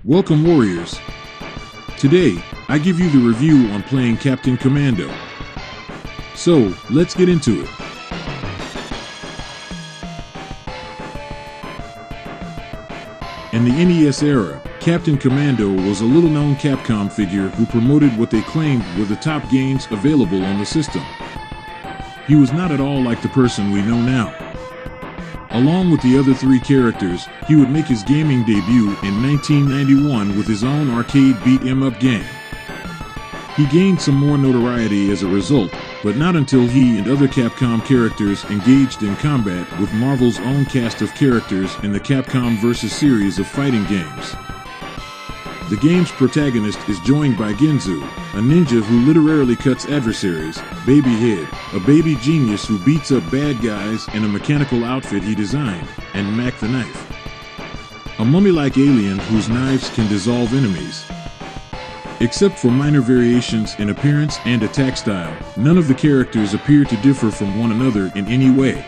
Welcome, Warriors. Today, I give you the review on playing Captain Commando. So, let's get into it. In the NES era, Captain Commando was a little-known Capcom figure who promoted what they claimed were the top games available on the system. He was not at all like the person we know now. Along with the other three characters, he would make his gaming debut in 1991 with his own arcade beat-em-up game. He gained some more notoriety as a result, but not until he and other Capcom characters engaged in combat with Marvel's own cast of characters in the Capcom vs. series of fighting games. The game's protagonist is joined by Genzu, a ninja who literally cuts adversaries, Babyhead, a baby genius who beats up bad guys in a mechanical outfit he designed, and Mac the Knife, a mummy-like alien whose knives can dissolve enemies. Except for minor variations in appearance and attack style, none of the characters appear to differ from one another in any way.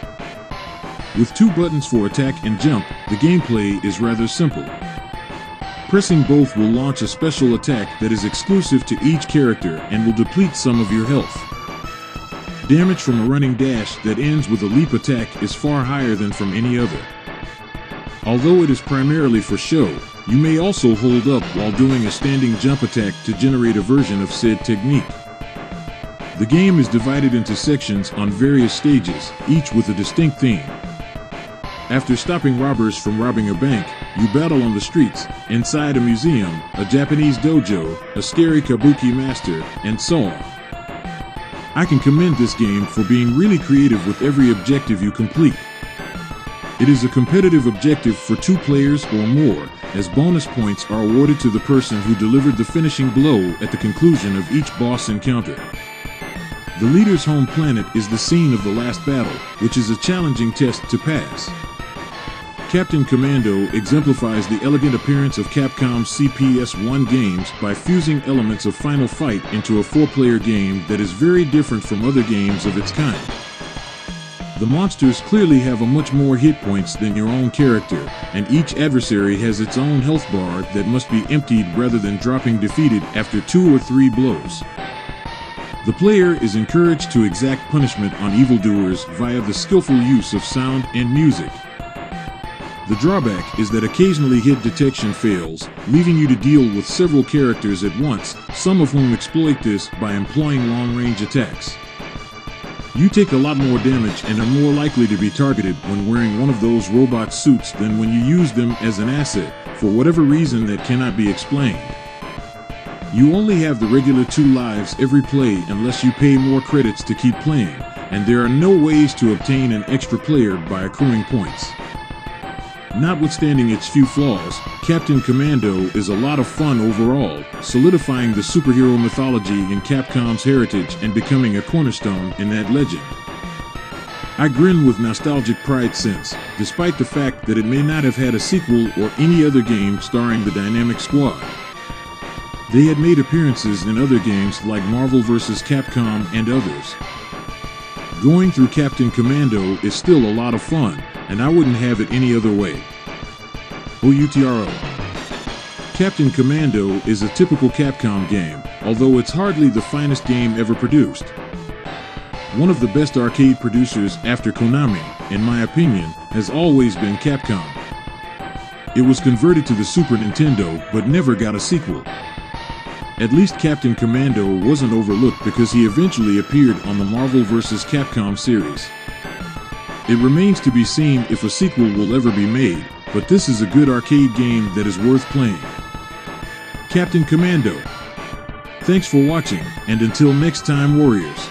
With two buttons for attack and jump, the gameplay is rather simple. Pressing both will launch a special attack that is exclusive to each character and will deplete some of your health. Damage from a running dash that ends with a leap attack is far higher than from any other. Although it is primarily for show, you may also hold up while doing a standing jump attack to generate a version of said technique. The game is divided into sections on various stages, each with a distinct theme. After stopping robbers from robbing a bank, you battle on the streets, inside a museum, a Japanese dojo, a scary kabuki master, and so on. I can commend this game for being really creative with every objective you complete. It is a competitive objective for 2 players or more, as bonus points are awarded to the person who delivered the finishing blow at the conclusion of each boss encounter. The leader's home planet is the scene of the last battle, which is a challenging test to pass. Captain Commando exemplifies the elegant appearance of Capcom's CPS-1 games by fusing elements of Final Fight into a 4-player game that is very different from other games of its kind. The monsters clearly have a much more hit points than your own character, and each adversary has its own health bar that must be emptied rather than dropping defeated after 2 or 3 blows. The player is encouraged to exact punishment on evildoers via the skillful use of sound and music. The drawback is that occasionally hit detection fails, leaving you to deal with several characters at once, some of whom exploit this by employing long-range attacks. You take a lot more damage and are more likely to be targeted when wearing one of those robot suits than when you use them as an asset, for whatever reason that cannot be explained. You only have the regular 2 lives every play unless you pay more credits to keep playing, and there are no ways to obtain an extra player by accruing points. Notwithstanding its few flaws, Captain Commando is a lot of fun overall, solidifying the superhero mythology in Capcom's heritage and becoming a cornerstone in that legend. I grin with nostalgic pride since, despite the fact that it may not have had a sequel or any other game starring the Dynamic Squad. They had made appearances in other games like Marvel vs. Capcom and others. Going through Captain Commando is still a lot of fun, and I wouldn't have it any other way. OUTRO. Captain Commando is a typical Capcom game, although it's hardly the finest game ever produced. One of the best arcade producers after Konami, in my opinion, has always been Capcom. It was converted to the Super Nintendo, but never got a sequel. At least Captain Commando wasn't overlooked because he eventually appeared on the Marvel vs. Capcom series. It remains to be seen if a sequel will ever be made, but this is a good arcade game that is worth playing. Captain Commando. Thanks for watching, and until next time, Warriors.